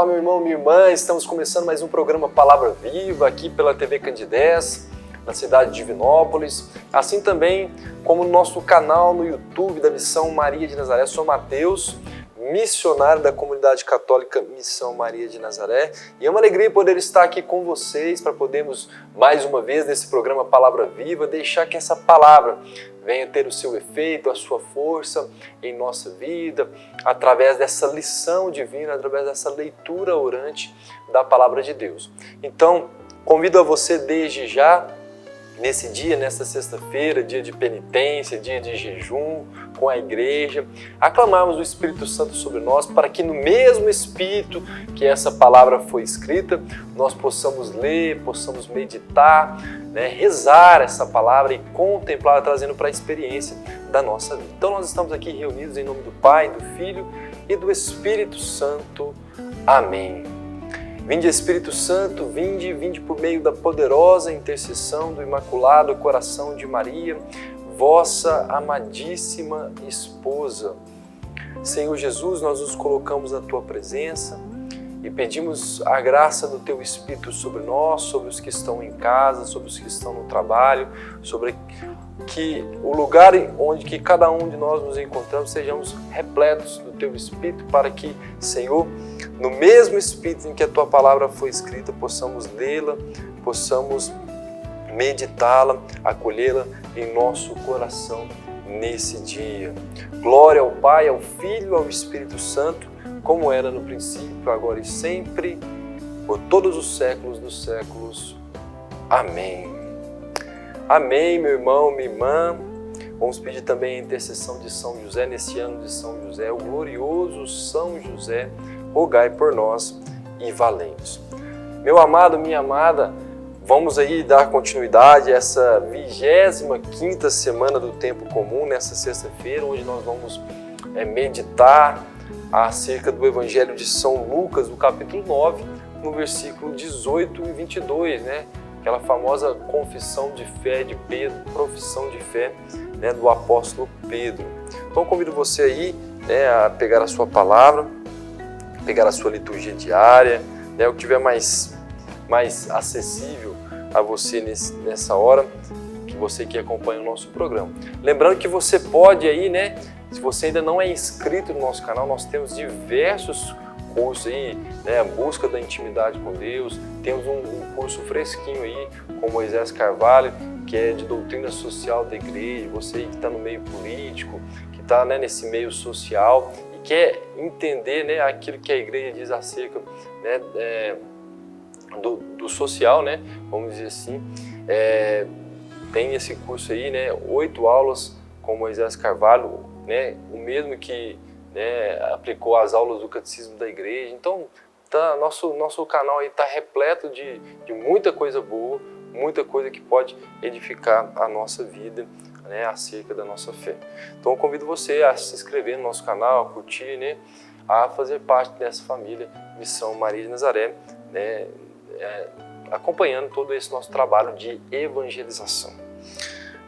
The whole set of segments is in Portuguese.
meu irmão, minha irmã, estamos começando mais um programa Palavra Viva aqui pela TV Candidez, na cidade de Divinópolis, assim também como no nosso canal no YouTube da Missão Maria de Nazaré. Sou Mateus, missionário da comunidade católica Missão Maria de Nazaré, e é uma alegria poder estar aqui com vocês para podermos mais uma vez nesse programa Palavra Viva deixar que essa palavra venha ter o seu efeito, a sua força em nossa vida, através dessa lição divina, através dessa leitura orante da palavra de Deus. Então, convido a você desde já, nesse dia, nesta sexta-feira, dia de penitência, dia de jejum com a igreja, aclamarmos o Espírito Santo sobre nós para que no mesmo Espírito que essa palavra foi escrita, nós possamos ler, possamos meditar, rezar essa palavra e contemplar, trazendo para a experiência da nossa vida. Então nós estamos aqui reunidos em nome do Pai, do Filho e do Espírito Santo. Amém. Vinde Espírito Santo, vinde por meio da poderosa intercessão do Imaculado Coração de Maria, vossa amadíssima esposa. Senhor Jesus, nós nos colocamos na Tua presença e pedimos a graça do Teu Espírito sobre nós, sobre os que estão em casa, sobre os que estão no trabalho, sobre que o lugar onde que cada um de nós nos encontramos sejamos repletos do Teu Espírito para que, Senhor, no mesmo Espírito em que a Tua palavra foi escrita, possamos lê-la, possamos meditá-la, acolhê-la em nosso coração nesse dia. Glória ao Pai, ao Filho e ao Espírito Santo, como era no princípio, agora e sempre, por todos os séculos dos séculos. Amém. Amém, meu irmão, minha irmã. Vamos pedir também a intercessão de São José nesse ano de São José, o glorioso São José, rogai por nós e valei-nos. Meu amado, minha amada, vamos aí dar continuidade a essa 25ª semana do Tempo Comum, nessa sexta-feira, onde nós vamos meditar acerca do Evangelho de São Lucas, do capítulo 9, no versículo 18 e 22, Aquela famosa confissão de fé de Pedro, profissão de fé do apóstolo Pedro. Então convido você aí a pegar a sua palavra, pegar a sua liturgia diária, o que tiver mais acessível a você nessa hora, que você que acompanha o nosso programa. Lembrando que você pode aí, se você ainda não é inscrito no nosso canal, nós temos diversos cursos aí, a busca da intimidade com Deus. Temos um curso fresquinho aí com Moisés Carvalho, que é de doutrina social da igreja. Você que está no meio político, que está nesse meio social e quer entender aquilo que a igreja diz acerca do social, vamos dizer assim, tem esse curso aí, 8 aulas com Moisés Carvalho, o mesmo que aplicou as aulas do Catecismo da Igreja. Então, nosso canal aí está repleto de muita coisa boa, muita coisa que pode edificar a nossa vida, acerca da nossa fé. Então, eu convido você a se inscrever no nosso canal, a curtir, a fazer parte dessa família Missão Maria de Nazaré, acompanhando todo esse nosso trabalho de evangelização.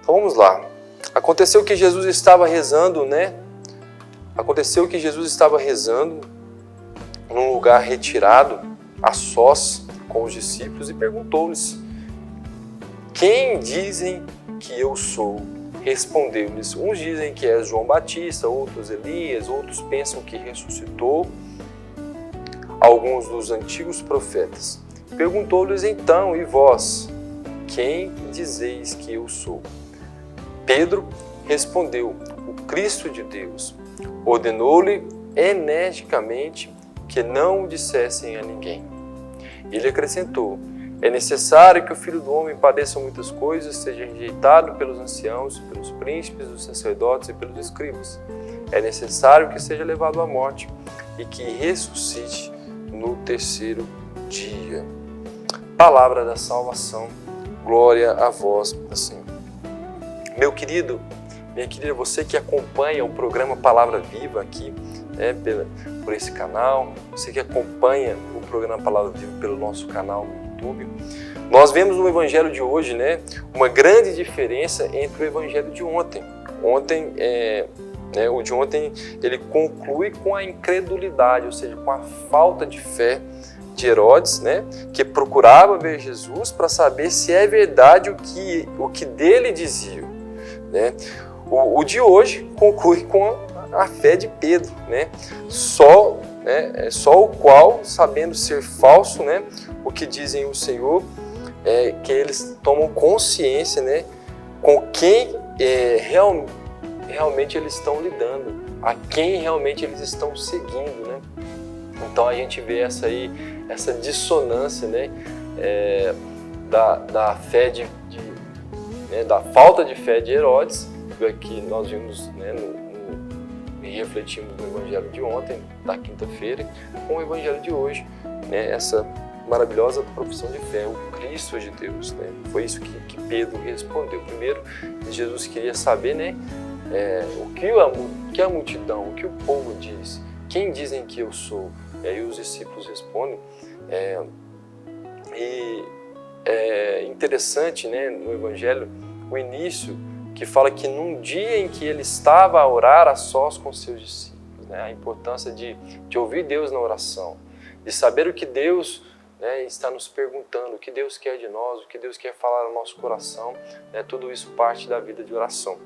Então, vamos lá. Aconteceu que Jesus estava rezando, num lugar retirado, a sós com os discípulos, e perguntou-lhes: quem dizem que eu sou? Respondeu-lhes: uns dizem que é João Batista, outros Elias, outros pensam que ressuscitou alguns dos antigos profetas. Perguntou-lhes então: e vós, quem dizeis que eu sou? Pedro respondeu: o Cristo de Deus. Ordenou-lhe energicamente que não o dissessem a ninguém. Ele acrescentou: é necessário que o Filho do Homem padeça muitas coisas, seja rejeitado pelos anciãos, pelos príncipes, os sacerdotes e pelos escribas. É necessário que seja levado à morte e que ressuscite no terceiro dia. Palavra da salvação, glória a vós, Senhor. Meu querido, minha querida, você que acompanha o programa Palavra Viva aqui, por esse canal, você que acompanha o programa Palavra Viva pelo nosso canal no YouTube, nós vemos no Evangelho de hoje, uma grande diferença entre o Evangelho de ontem. Ontem né? O de ontem, ele conclui com a incredulidade, ou seja, com a falta de fé de Herodes, né? Que procurava ver Jesus para saber se é verdade o que dele diziam, né? O de hoje conclui com a fé de Pedro, né? Só o qual, sabendo ser falso, né? O que dizem o Senhor, que eles tomam consciência, né? Com quem realmente eles estão lidando, a quem realmente eles estão seguindo, né? Então a gente vê essa dissonância, né? Da fé né? Da falta de fé de Herodes, que nós vimos, né? E refletimos no Evangelho de ontem, da quinta-feira, com o Evangelho de hoje, né? Essa maravilhosa profissão de fé, o Cristo de Deus, né? Foi isso que Pedro respondeu. Primeiro, Jesus queria saber, né? O que a multidão, o que o povo diz, quem dizem que eu sou? E aí os discípulos respondem. E é interessante, né, no Evangelho, o início, que fala que num dia em que ele estava a orar a sós com seus discípulos, né, a importância de ouvir Deus na oração, de saber o que Deus, né, está nos perguntando, o que Deus quer de nós, o que Deus quer falar no nosso coração, né, tudo isso parte da vida de oração.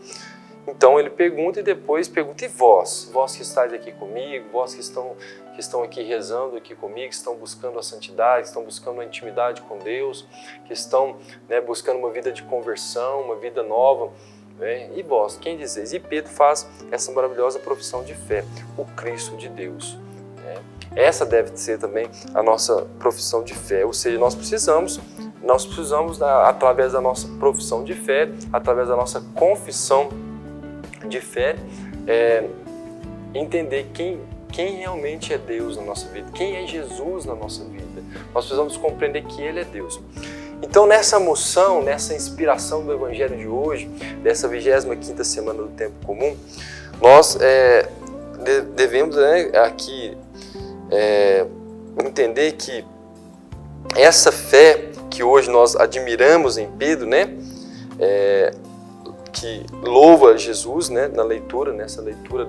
Então ele pergunta e depois pergunta, e vós que estáis aqui comigo, vós que estão aqui rezando aqui comigo, que estão buscando a santidade, que estão buscando a intimidade com Deus, que estão, né, buscando uma vida de conversão, uma vida nova, né? E vós, quem dizeis? E Pedro faz essa maravilhosa profissão de fé, o Cristo de Deus, né? Essa deve ser também a nossa profissão de fé, ou seja, nós precisamos através da nossa profissão de fé, através da nossa confissão de fé, entender quem realmente é Deus na nossa vida, quem é Jesus na nossa vida. Nós precisamos compreender que Ele é Deus. Então, nessa moção, nessa inspiração do Evangelho de hoje, dessa 25ª semana do Tempo Comum, nós devemos, né, aqui entender que essa fé que hoje nós admiramos em Pedro, né, que louva Jesus, né, nessa leitura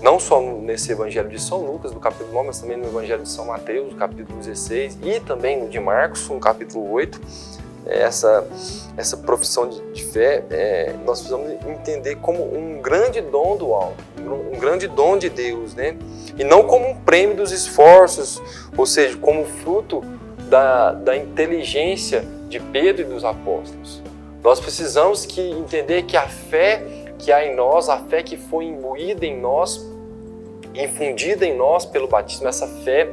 não só nesse Evangelho de São Lucas, do capítulo 9, mas também no Evangelho de São Mateus, do capítulo 16, e também no de Marcos, no capítulo 8, essa profissão de fé, nós precisamos entender como um grande dom do alto, um grande dom de Deus, né? E não como um prêmio dos esforços, ou seja, como fruto da inteligência de Pedro e dos apóstolos. Nós precisamos entender que a fé que há em nós, a fé que foi imbuída em nós, infundida em nós pelo batismo, essa fé,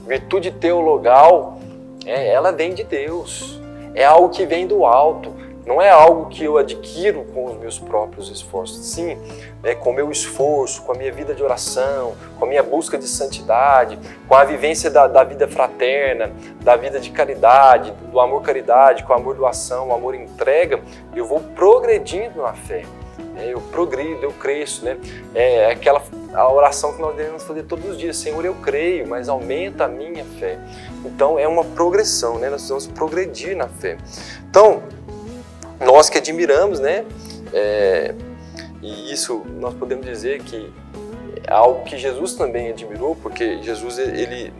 virtude teologal, ela vem de Deus, é algo que vem do alto, não é algo que eu adquiro com os meus próprios esforços, sim, com o meu esforço, com a minha vida de oração, com a minha busca de santidade, com a vivência da vida fraterna, da vida de caridade, do amor-caridade, com o amor-doação, o amor-entrega, eu vou progredindo na fé. Eu progrido, eu cresço, né? A oração que nós devemos fazer todos os dias. Senhor, eu creio, mas aumenta a minha fé. Então, é uma progressão, né? Nós precisamos progredir na fé. Então, nós que admiramos, né? E isso nós podemos dizer que é algo que Jesus também admirou, porque Jesus, ele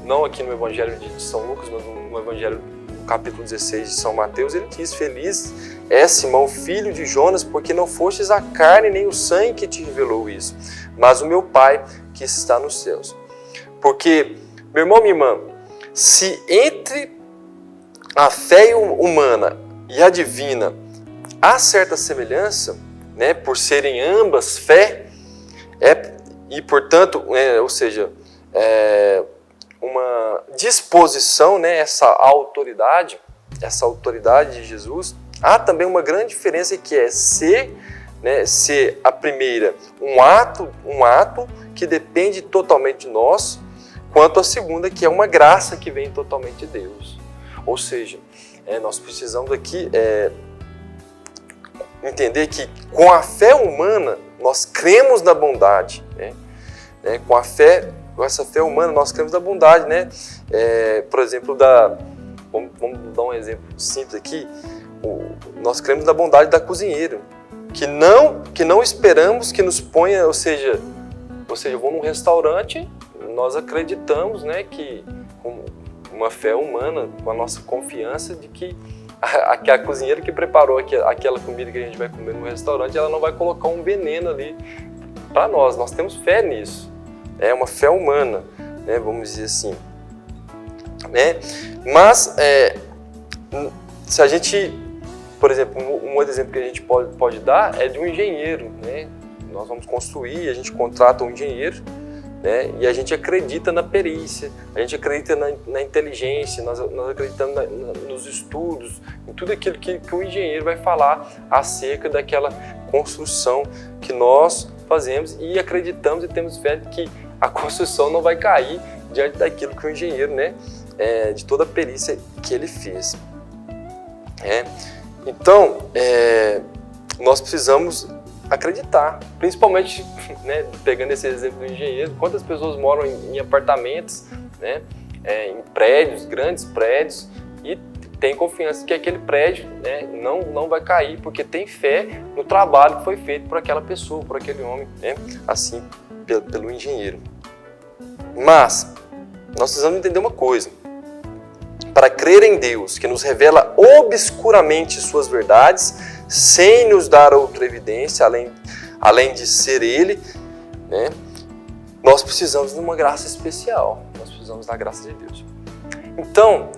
não aqui no Evangelho de São Lucas, mas no Evangelho no capítulo 16 de São Mateus, ele diz, feliz é Simão, filho de Jonas, porque não fostes a carne nem o sangue que te revelou isso, mas o meu Pai que está nos céus. Porque, meu irmão, minha irmã, se entre a fé humana e a divina há certa semelhança, né, por serem ambas fé, e portanto, ou seja, uma disposição, né, essa autoridade de Jesus, há também uma grande diferença que é ser a primeira um ato que depende totalmente de nós, quanto a segunda que é uma graça que vem totalmente de Deus. Ou seja, nós precisamos aqui entender que com a fé humana nós cremos na bondade, né? Com essa fé humana nós cremos na bondade, né? Por exemplo, vamos dar um exemplo simples aqui, nós cremos na bondade da cozinheira, que não esperamos que nos ponha, ou seja, eu vou num restaurante, nós acreditamos, né, que com uma fé humana, com a nossa confiança de que a cozinheira que preparou aquela comida que a gente vai comer no restaurante, ela não vai colocar um veneno ali para nós. Nós temos fé nisso. É uma fé humana, né, vamos dizer assim. Né? Mas, se a gente, por exemplo, um outro exemplo que a gente pode dar é de um engenheiro. Né? Nós vamos construir, a gente contrata um engenheiro, né? E a gente acredita na perícia, a gente acredita na inteligência, nós acreditamos nos estudos, em tudo aquilo que o engenheiro vai falar acerca daquela construção que nós fazemos, e acreditamos e temos fé de que a construção não vai cair diante daquilo que o engenheiro, né, de toda a perícia que ele fez. Então, nós precisamos acreditar, principalmente, né, pegando esse exemplo do engenheiro, quantas pessoas moram em apartamentos, né, em prédios, grandes prédios, e tem confiança que aquele prédio, né, não vai cair, porque tem fé no trabalho que foi feito por aquela pessoa, por aquele homem, né, assim, pelo engenheiro. Mas nós precisamos entender uma coisa: para crer em Deus, que nos revela obscuramente suas verdades, sem nos dar outra evidência, além de ser Ele, né, nós precisamos de uma graça especial, nós precisamos da graça de Deus. Então,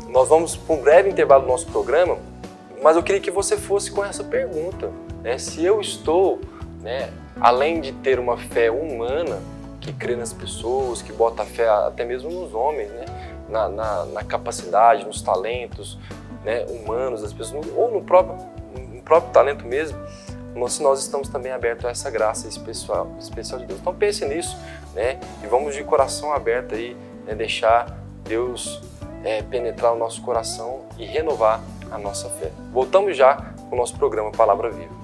nós vamos para um breve intervalo do nosso programa, mas eu queria que você fosse com essa pergunta, né, se eu estou, né, além de ter uma fé humana, que crê nas pessoas, que bota fé até mesmo nos homens, né, na capacidade, nos talentos, né, humanos das pessoas, ou no próprio talento mesmo, nós estamos também abertos a essa graça especial de Deus. Então pense nisso, né, e vamos de coração aberto aí, né, deixar Deus penetrar o nosso coração e renovar a nossa fé. Voltamos já com o nosso programa Palavra Viva.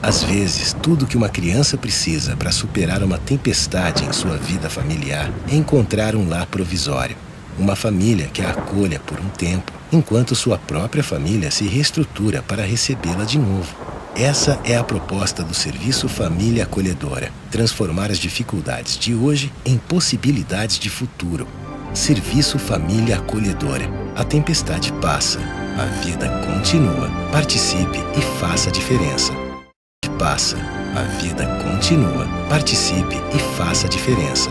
Às vezes, tudo que uma criança precisa para superar uma tempestade em sua vida familiar é encontrar um lar provisório. Uma família que a acolha por um tempo, enquanto sua própria família se reestrutura para recebê-la de novo. Essa é a proposta do Serviço Família Acolhedora: transformar as dificuldades de hoje em possibilidades de futuro. Serviço Família Acolhedora. A tempestade passa, a vida continua. Participe e faça a diferença. Passa, a vida continua. Participe e faça a diferença.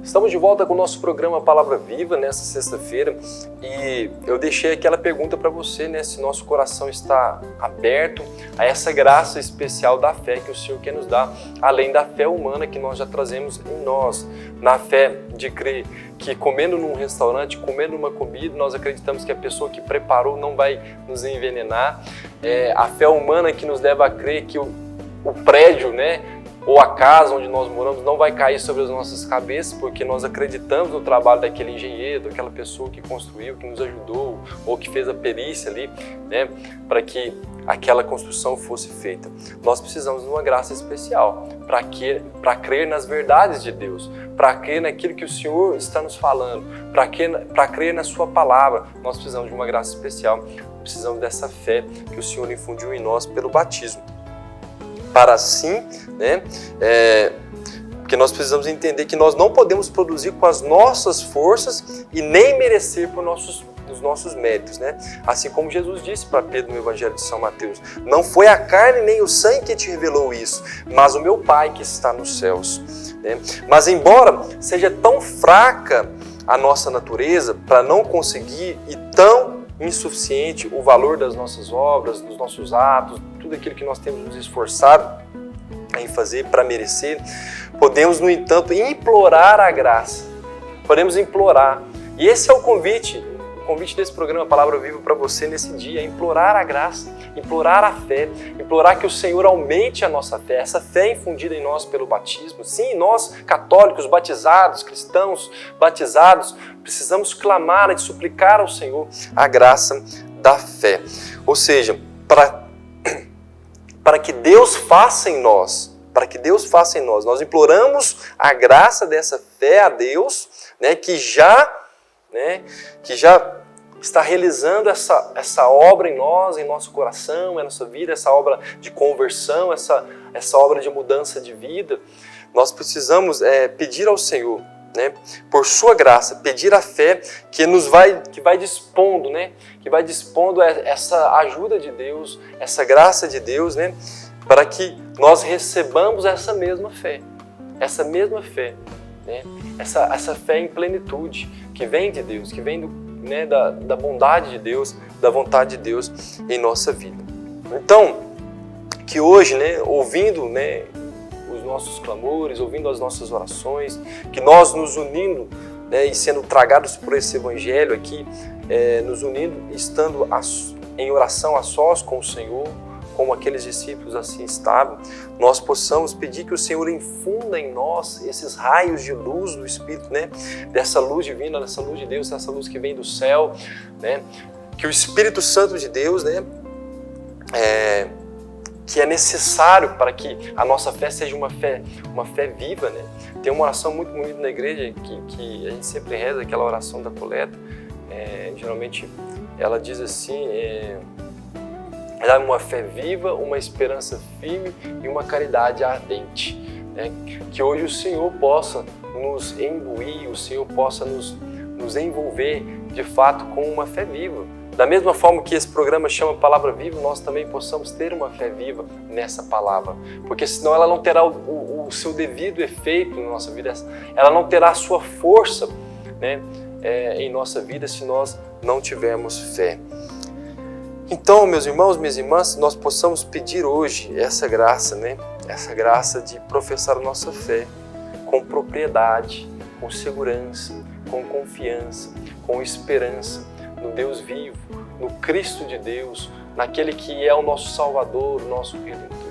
Estamos de volta com o nosso programa Palavra Viva nessa sexta-feira, e eu deixei aquela pergunta para você, né, se nosso coração está aberto a essa graça especial da fé que o Senhor quer nos dar, além da fé humana que nós já trazemos em nós, na fé de crer que comendo num restaurante, comendo uma comida, nós acreditamos que a pessoa que preparou não vai nos envenenar, a fé humana que nos leva a crer que o prédio, né, ou a casa onde nós moramos não vai cair sobre as nossas cabeças, porque nós acreditamos no trabalho daquele engenheiro, daquela pessoa que construiu, que nos ajudou, ou que fez a perícia ali, né, para que aquela construção fosse feita. Nós precisamos de uma graça especial para crer nas verdades de Deus, para crer naquilo que o Senhor está nos falando, para crer na sua palavra. Nós precisamos de uma graça especial, precisamos dessa fé que o Senhor infundiu em nós pelo batismo. Para assim, né, porque nós precisamos entender que nós não podemos produzir com as nossas forças e nem merecer por nossos méritos, né? Assim como Jesus disse para Pedro no Evangelho de São Mateus: não foi a carne nem o sangue que te revelou isso, mas o meu Pai que está nos céus. Né? Mas embora seja tão fraca a nossa natureza para não conseguir e tão insuficiente o valor das nossas obras, dos nossos atos, tudo aquilo que nós temos nos esforçado em fazer para merecer, podemos, no entanto, implorar a graça. Podemos implorar. E esse é o convite desse programa Palavra Viva para você nesse dia, é implorar a graça, implorar a fé, implorar que o Senhor aumente a nossa fé, essa fé infundida em nós pelo batismo. Sim, nós, católicos, batizados, cristãos, batizados, precisamos clamar e suplicar ao Senhor a graça da fé. Ou seja, para que Deus faça em nós, nós imploramos a graça dessa fé a Deus, né, que já está realizando essa obra em nós, em nosso coração, em nossa vida, essa obra de conversão, essa obra de mudança de vida. Nós precisamos pedir ao Senhor, né, por sua graça, pedir a fé que vai dispondo, né, essa ajuda de Deus, essa graça de Deus, né, para que nós recebamos essa mesma fé, né, essa fé em plenitude, que vem de Deus, que vem da bondade de Deus, da vontade de Deus em nossa vida. Então, que hoje, né, ouvindo, né, os nossos clamores, ouvindo as nossas orações, que nós nos unindo, né, e sendo tragados por esse Evangelho aqui, nos unindo, estando em oração a sós com o Senhor, como aqueles discípulos assim estavam, nós possamos pedir que o Senhor infunda em nós esses raios de luz do Espírito, né? Dessa luz divina, dessa luz de Deus, dessa luz que vem do céu, né? Que o Espírito Santo de Deus, né? Que é necessário para que a nossa fé seja uma fé viva, né? Tem uma oração muito bonita na igreja que a gente sempre reza, aquela oração da coleta. Geralmente ela diz assim: dá uma fé viva, uma esperança firme e uma caridade ardente. Né? Que hoje o Senhor possa nos imbuir, o Senhor possa nos envolver de fato com uma fé viva. Da mesma forma que esse programa chama Palavra Viva, nós também possamos ter uma fé viva nessa palavra. Porque senão ela não terá o seu devido efeito na nossa vida, ela não terá a sua força, né, em nossa vida se nós não tivermos fé. Então, meus irmãos, minhas irmãs, nós possamos pedir hoje essa graça, né? Essa graça de professar a nossa fé com propriedade, com segurança, com confiança, com esperança no Deus vivo, no Cristo de Deus, naquele que é o nosso Salvador, o nosso Redentor.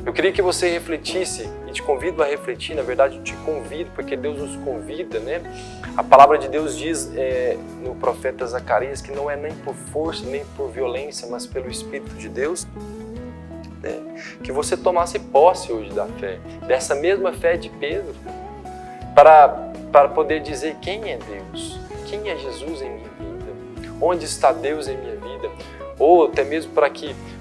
Eu queria que você refletisse, e te convido a refletir, na verdade eu te convido, porque Deus nos convida, né? A palavra de Deus diz no profeta Zacarias que não é nem por força, nem por violência, mas pelo Espírito de Deus, né? Que você tomasse posse hoje da fé, dessa mesma fé de Pedro, para poder dizer quem é Deus, quem é Jesus em minha vida, onde está Deus em minha vida, ou até mesmo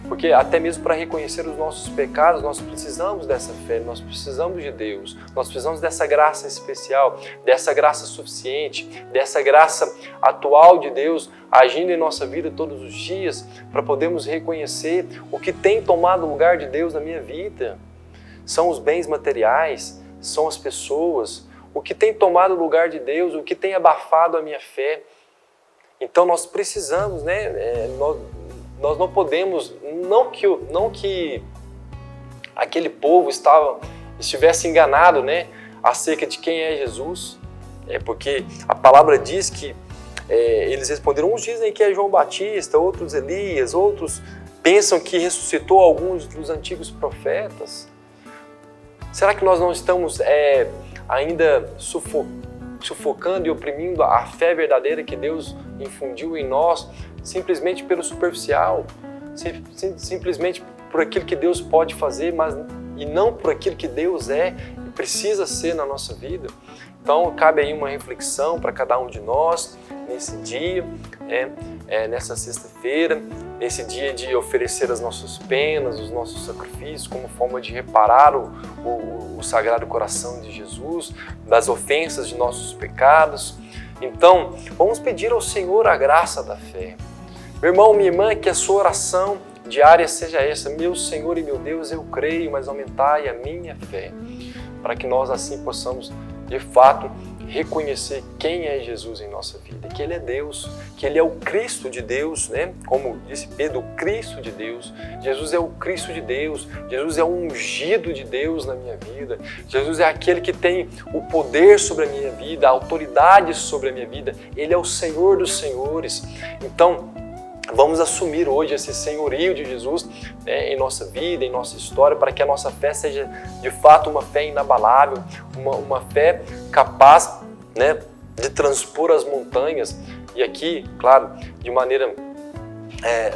porque até mesmo para reconhecer os nossos pecados, nós precisamos dessa fé, nós precisamos de Deus, nós precisamos dessa graça especial, dessa graça suficiente, dessa graça atual de Deus agindo em nossa vida todos os dias, para podermos reconhecer o que tem tomado o lugar de Deus na minha vida. São os bens materiais, são as pessoas, o que tem tomado o lugar de Deus, o que tem abafado a minha fé. Então nós precisamos, né? Nós não podemos, não que aquele povo estivesse enganado, né, acerca de quem é Jesus, porque a palavra diz que eles responderam, uns dizem que é João Batista, outros Elias, outros pensam que ressuscitou alguns dos antigos profetas. Será que nós não estamos ainda sufocando e oprimindo a fé verdadeira que Deus infundiu em nós, simplesmente pelo superficial, simplesmente por aquilo que Deus pode fazer, e não por aquilo que Deus é e precisa ser na nossa vida? Então, cabe aí uma reflexão para cada um de nós nesse dia, nessa sexta-feira, nesse dia de oferecer as nossas penas, os nossos sacrifícios, como forma de reparar o Sagrado Coração de Jesus, das ofensas de nossos pecados, Então, vamos pedir ao Senhor a graça da fé. Meu irmão, minha irmã, que a sua oração diária seja essa: meu Senhor e meu Deus, eu creio, mas aumentai a minha fé, para que nós assim possamos, de fato, reconhecer quem é Jesus em nossa vida, que Ele é Deus, que Ele é o Cristo de Deus, né? Como disse Pedro, o Cristo de Deus. Jesus é o Cristo de Deus, Jesus é o ungido de Deus na minha vida, Jesus é aquele que tem o poder sobre a minha vida, a autoridade sobre a minha vida, Ele é o Senhor dos Senhores. Então, vamos assumir hoje esse senhorio de Jesus, né, em nossa vida, em nossa história, para que a nossa fé seja de fato uma fé inabalável, uma fé capaz, né, de transpor as montanhas. E aqui, claro, de maneira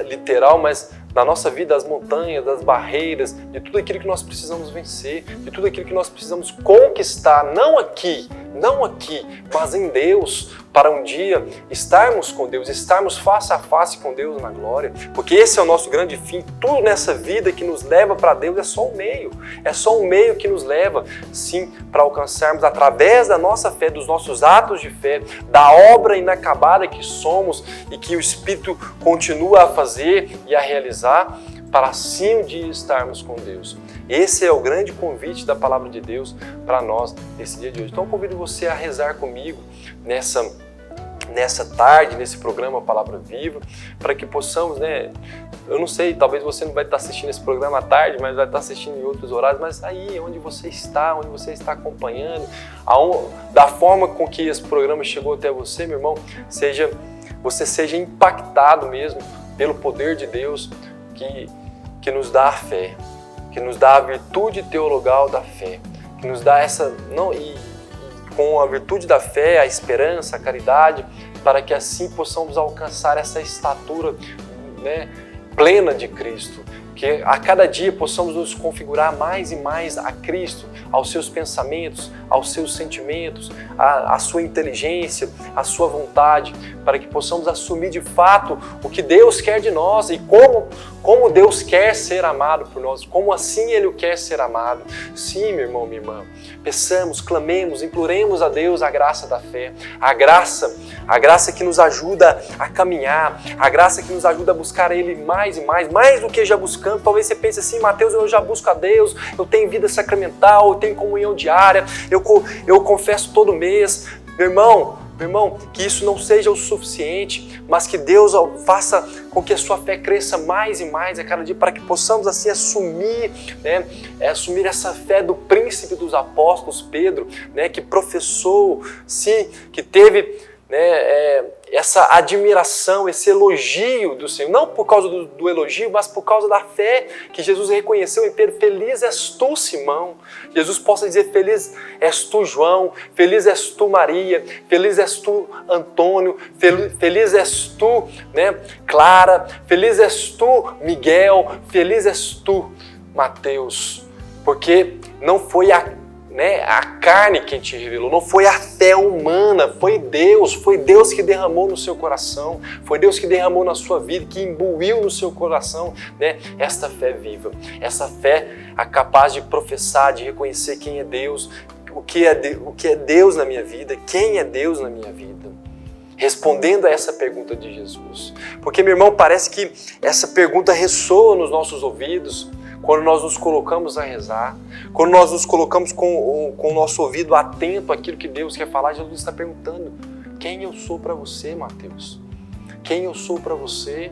literal, mas na nossa vida, as montanhas, as barreiras, de tudo aquilo que nós precisamos vencer, de tudo aquilo que nós precisamos conquistar, não aqui, mas em Deus, para um dia estarmos com Deus, estarmos face a face com Deus na glória, porque esse é o nosso grande fim. Tudo nessa vida que nos leva para Deus é só um meio que nos leva, sim, para alcançarmos através da nossa fé, dos nossos atos de fé, da obra inacabada que somos e que o Espírito continua a fazer e a realizar, para assim um dia estarmos com Deus. Esse é o grande convite da Palavra de Deus para nós nesse dia de hoje. Então eu convido você a rezar comigo nessa tarde, nesse programa Palavra Viva, para que possamos, né, eu não sei, talvez você não vai estar assistindo esse programa à tarde, mas vai estar assistindo em outros horários, mas aí onde você está acompanhando, da forma com que esse programa chegou até você, meu irmão, você seja impactado mesmo pelo poder de Deus que nos dá a fé, que nos dá a virtude teologal da fé, que nos dá com a virtude da fé, a esperança, a caridade, para que assim possamos alcançar essa estatura, né, plena de Cristo, que a cada dia possamos nos configurar mais e mais a Cristo, aos seus pensamentos, aos seus sentimentos, à sua inteligência, à sua vontade, para que possamos assumir de fato o que Deus quer de nós e como Deus quer ser amado por nós, como assim Ele quer ser amado. Sim, meu irmão, minha irmã, peçamos, clamemos, imploremos a Deus a graça da fé, a graça que nos ajuda a caminhar, a graça que nos ajuda a buscar Ele mais e mais do que já buscamos. Talvez você pense assim: Mateus, eu já busco a Deus, eu tenho vida sacramental, eu tenho comunhão diária, eu confesso todo mês. Meu irmão, que isso não seja o suficiente, mas que Deus faça com que a sua fé cresça mais e mais a cada dia, para que possamos assim assumir essa fé do príncipe dos apóstolos, Pedro, né, que professou, sim, que teve, né, essa admiração, esse elogio do Senhor, não por causa do elogio, mas por causa da fé que Jesus reconheceu em Pedro. Feliz és tu, Simão. Jesus possa dizer: feliz és tu, João, feliz és tu, Maria, feliz és tu, Antônio, feliz és tu, né, Clara, feliz és tu, Miguel, feliz és tu, Mateus, porque não foi a carne quem te revelou, não foi a fé humana, foi Deus que derramou no seu coração, foi Deus que derramou na sua vida, que imbuiu no seu coração, né, esta fé viva, essa fé capaz de professar, de reconhecer quem é Deus, o que é Deus na minha vida, quem é Deus na minha vida. Respondendo a essa pergunta de Jesus. Porque, meu irmão, parece que essa pergunta ressoa nos nossos ouvidos, quando nós nos colocamos a rezar, quando nós nos colocamos com o nosso ouvido atento àquilo que Deus quer falar. Jesus está perguntando: quem eu sou para você, Mateus? Quem eu sou para você?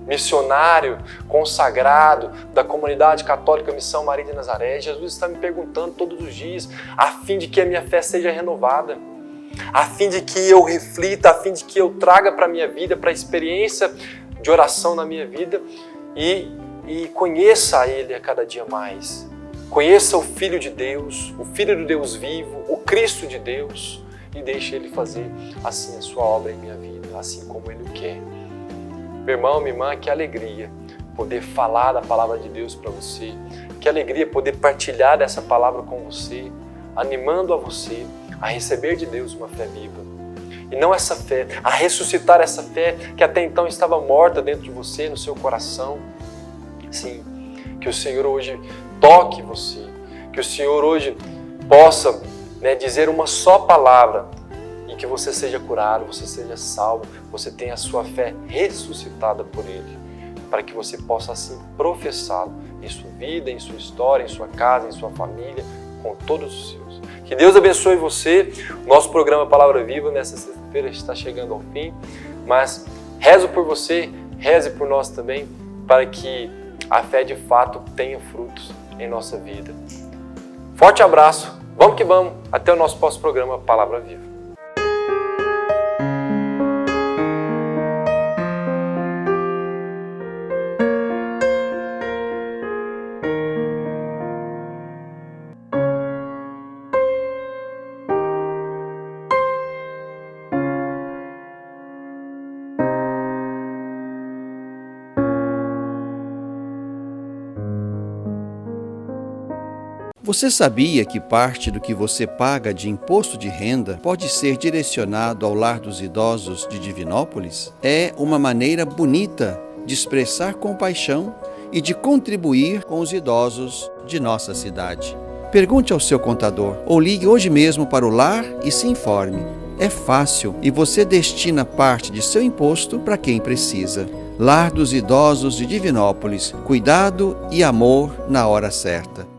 Missionário, consagrado da comunidade católica Missão Maria de Nazaré. Jesus está me perguntando todos os dias, a fim de que a minha fé seja renovada, a fim de que eu reflita, a fim de que eu traga para a minha vida, para a experiência de oração na minha vida e conheça a Ele a cada dia mais. Conheça o Filho de Deus, o Filho do Deus vivo, o Cristo de Deus, e deixe Ele fazer assim a sua obra em minha vida, assim como Ele o quer. Meu irmão, minha irmã, que alegria poder falar da palavra de Deus para você, que alegria poder partilhar dessa palavra com você, animando a você a receber de Deus uma fé viva. E não essa fé, a ressuscitar essa fé que até então estava morta dentro de você, no seu coração. Sim, que o Senhor hoje toque você, que o Senhor hoje possa, né, dizer uma só palavra e que você seja curado, você seja salvo, você tenha a sua fé ressuscitada por Ele, para que você possa assim professá-lo em sua vida, em sua história, em sua casa, em sua família, com todos os seus. Que Deus abençoe você. Nosso programa Palavra Viva nessa sexta-feira está chegando ao fim, mas rezo por você, reze por nós também, para que a fé de fato tenha frutos em nossa vida. Forte abraço, vamos que vamos, até o nosso próximo programa Palavra Viva. Você sabia que parte do que você paga de imposto de renda pode ser direcionado ao Lar dos Idosos de Divinópolis? É uma maneira bonita de expressar compaixão e de contribuir com os idosos de nossa cidade. Pergunte ao seu contador ou ligue hoje mesmo para o lar e se informe. É fácil e você destina parte de seu imposto para quem precisa. Lar dos Idosos de Divinópolis. Cuidado e amor na hora certa.